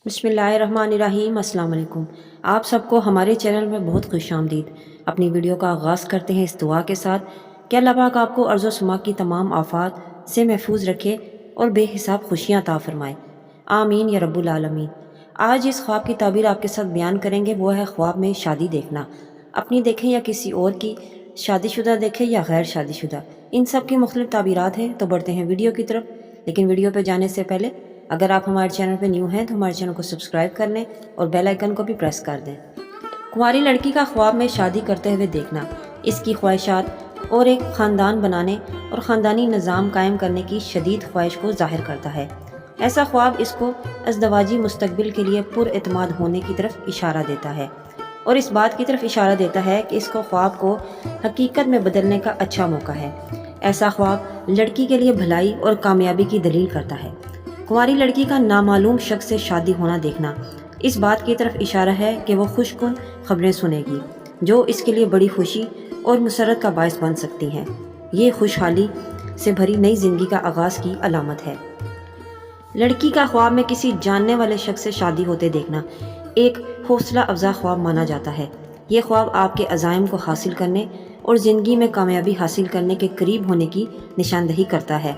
बिस्मिल्लाहिर्रहमानिर्रहीम। अस्सलाम वालेकुम। आप सबको हमारे चैनल में बहुत खुश आमदीद। अपनी वीडियो का आगाज़ करते हैं इस दुआ के साथ कि अल्लाह पाक आपको अर्ज़ व समा की तमाम आफात से महफूज रखे और बेहिसाब खुशियाँ अता फरमाए। आमीन या रब्बुल आलमीन। आज इस ख्वाब की ताबीर आपके साथ बयान करेंगे, वो है ख्वाब में शादी देखना। अपनी देखें या किसी और की, शादीशुदा देखें या गैर शादीशुदा, इन सब की मुख्तलिफ ताबीरात हैं। तो बढ़ते हैं वीडियो की तरफ। लेकिन वीडियो पे जाने से पहले अगर आप हमारे चैनल पे न्यू हैं तो हमारे चैनल को सब्सक्राइब कर लें और बेल आइकन को भी प्रेस कर दें। कुंवारी लड़की का ख्वाब में शादी करते हुए देखना इसकी ख्वाहिशात और एक ख़ानदान बनाने और ख़ानदानी निज़ाम कायम करने की शदीद ख्वाहिश को ज़ाहिर करता है। ऐसा ख्वाब इसको अज़दवाजी मुस्तकबिल के लिए पुरएतमाद होने की तरफ इशारा देता है और इस बात की तरफ इशारा देता है कि इसको ख्वाब को हकीकत में बदलने का अच्छा मौका है। ऐसा ख्वाब लड़की के लिए भलाई और कामयाबी की दलील करता है। कुंवारी लड़की का नामालूम शख्स से शादी होना देखना इस बात की तरफ इशारा है कि वो खुशकुन खबरें सुनेगी जो इसके लिए बड़ी खुशी और मुसरत का बायस बन सकती हैं। ये खुशहाली से भरी नई ज़िंदगी का आगाज़ की अलामत है। लड़की का ख्वाब में किसी जानने वाले शख्स से शादी होते देखना एक हौसला अफजा ख्वाब माना जाता है। ये ख्वाब आपके अज़ाइम को हासिल करने और ज़िंदगी में कामयाबी हासिल करने के करीब होने की निशानदही करता है।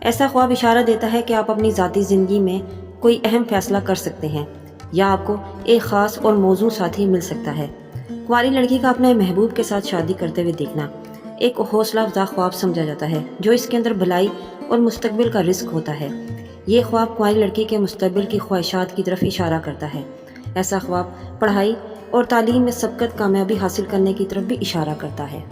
ऐसा ख्वाब इशारा देता है कि आप अपनी ज़ाती ज़िंदगी में कोई अहम फ़ैसला कर सकते हैं या आपको एक ख़ास और मौजूद साथी मिल सकता है। कुंवारी लड़की का अपने महबूब के साथ शादी करते हुए देखना एक हौसला अफजा ख्वाब समझा जाता है जो इसके अंदर भलाई और मुस्तकबिल का रिस्क होता है। ये ख्वाब कुंवारी लड़की के मुस्तकबिल की ख्वाहिशात की तरफ इशारा करता है। ऐसा ख्वाब पढ़ाई और तालीम में सबकत कामयाबी हासिल करने की तरफ भी इशारा करता है।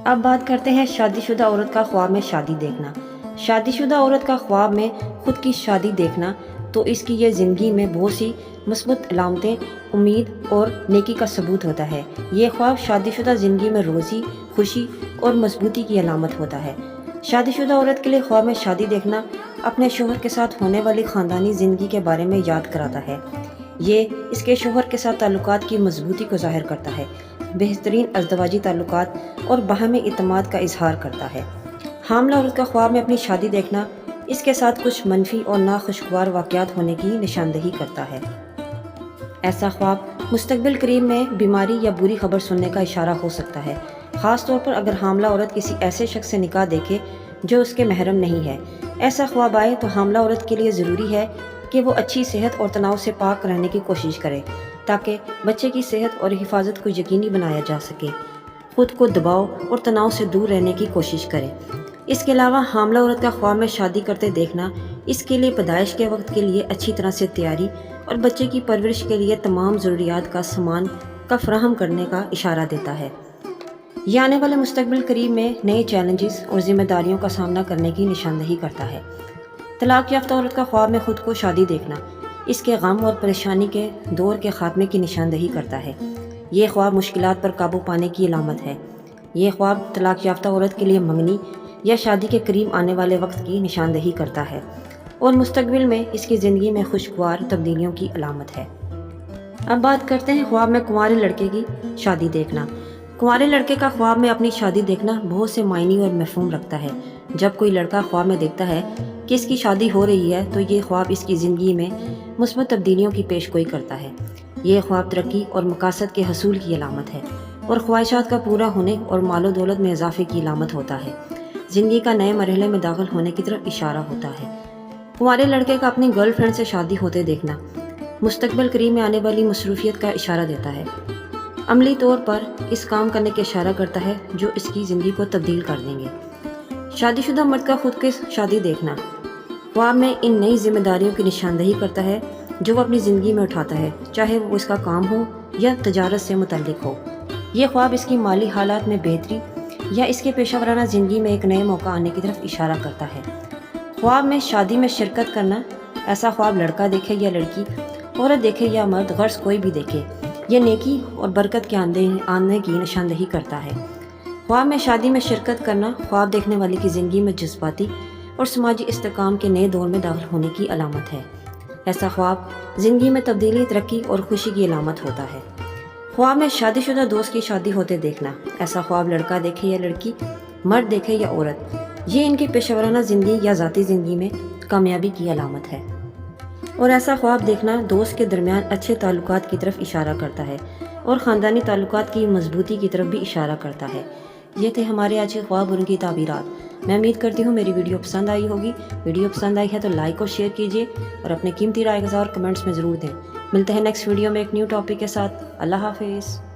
अब बात करते हैं शादीशुदा औरत का ख्वाब में शादी देखना। शादीशुदा औरत का ख्वाब में खुद की शादी देखना तो इसकी ये ज़िंदगी में बहुत सी मस्बूत अलामतें, उम्मीद और नेकी का सबूत होता है। ये ख्वाब शादीशुदा ज़िंदगी में रोज़ी, खुशी और मजबूती की अलामत होता है। शादीशुदा औरत के लिए ख्वाब में शादी देखना अपने शोहर के साथ होने वाली ख़ानदानी ज़िंदगी के बारे में याद कराता है। ये इसके शोहर के साथ ताल्लुकात की मजबूती को ज़ाहिर करता है, बेहतरीन अज़दवाजी ताल्लुकात और बाहमी इत्तेमाद का इजहार करता है। हामला औरत का ख्वाब में अपनी शादी देखना इसके साथ कुछ मनफी और नाखुशगवार वाक़यात होने की निशानदही करता है। ऐसा ख्वाब मुस्तकबिल करीब में बीमारी या बुरी खबर सुनने का इशारा हो सकता है, ख़ास तौर पर अगर हामला औरत किसी ऐसे शख्स से निकाह देखे जो उसके महरम नहीं है। ऐसा ख्वाब आए तो हामला औरत के लिए ज़रूरी है कि वो अच्छी सेहत और तनाव से पाक रहने की कोशिश करे ताकि बच्चे की सेहत और हिफाजत को यकीनी बनाया जा सके। खुद को दबाव और तनाव से दूर रहने की कोशिश करे। इसके अलावा हामला औरत का ख्वाब में शादी करते देखना इसके लिए पैदाइश के वक्त के लिए अच्छी तरह से तैयारी और बच्चे की परवरिश के लिए तमाम ज़रूरियात का सामान का फराहम करने का इशारा देता है। यह आने वाले मुस्तकबिल करीब में नए चैलेंजेस और ज़िम्मेदारियों का सामना करने की निशानदही करता है। तलाक याफ्ता औरत का ख्वाब में खुद को शादी देखना इसके गम और परेशानी के दौर के ख़ात्मे की निशानदही करता है। ये ख्वाब मुश्किलात पर काबू पाने की अलामत है। ये ख्वाब तलाक याफ्ता औरत के लिए मंगनी या शादी के करीब आने वाले वक्त की निशानदही करता है और मुस्तकबिल में इसकी ज़िंदगी में खुशगवार तब्दीलियों की अलामत है। अब बात करते हैं ख्वाब में कुंवारे लड़के की शादी देखना। कुंवारे लड़के का ख्वाब में अपनी शादी देखना बहुत से मायने और मफहूम रखता है। जब कोई लड़का ख्वाब में देखता है कि इसकी शादी हो रही है तो ये ख्वाब इसकी ज़िंदगी में मुस्बत तब्दीलियों की पेशगोई करता है। ये ख्वाब तरक्की और मकासद के हसूल की अलामत है और ख्वाहिशात का पूरा होने और मालो दौलत में इजाफे की अलामत होता है। ज़िंदगी का नए मरहले में दाखिल होने की तरफ इशारा होता है। कुंवारे लड़के का अपनी गर्लफ्रेंड से शादी होते देखना मुस्तकबिल करीब में आने वाली मसरूफियत का इशारा देता है। अमली तौर पर इस काम करने का इशारा करता है जो इसकी ज़िंदगी को तब्दील कर देंगे। शादीशुदा मर्द का खुद के शादी देखना ख्वाब में इन नई जिम्मेदारियों की निशानदही करता है जो वो अपनी ज़िंदगी में उठाता है, चाहे वो इसका काम हो या तजारत से मुतल्लिक हो। ये ख्वाब इसकी माली हालात में बेहतरी या इसके पेशा वराना ज़िंदगी में एक नए मौका आने की तरफ इशारा करता है। ख्वाब में शादी में शिरकत करना ऐसा ख्वाब लड़का देखे या लड़की, औरत देखे या मर्द, गर्ज कोई भी देखे, यह नेकी और बरकत के आने की निशानदही करता है। ख्वाब में शादी में शिरकत करना ख्वाब देखने वाले की ज़िंदगी में जज्बाती और समाजी इस्तेकाम के नए दौर में दाखिल होने की अलामत है। ऐसा ख्वाब ज़िंदगी में तब्दीली, तरक्की और खुशी की अलामत होता है। ख्वाब में शादीशुदा दोस्त की शादी होते देखना ऐसा ख्वाब लड़का देखे या लड़की, मर्द देखे या औरत, ये इनके पेशेवराना ज़िंदगी या ज़ाती ज़िंदगी में कामयाबी की अलामत है। اور ایسا خواب دیکھنا دوست کے درمیان اچھے تعلقات کی طرف اشارہ کرتا ہے اور خاندانی تعلقات کی مضبوطی کی طرف بھی اشارہ کرتا ہے۔ یہ تھے ہمارے آج کے خواب اور ان کی تعبیرات۔ میں امید کرتی ہوں میری ویڈیو پسند آئی ہوگی۔ ویڈیو پسند آئی ہے تو لائک اور شیئر کیجیے اور اپنے قیمتی رائے اور کمنٹس میں ضرور دیں۔ ملتے ہیں نیکسٹ ویڈیو میں ایک نیو ٹاپک کے ساتھ۔ اللہ حافظ۔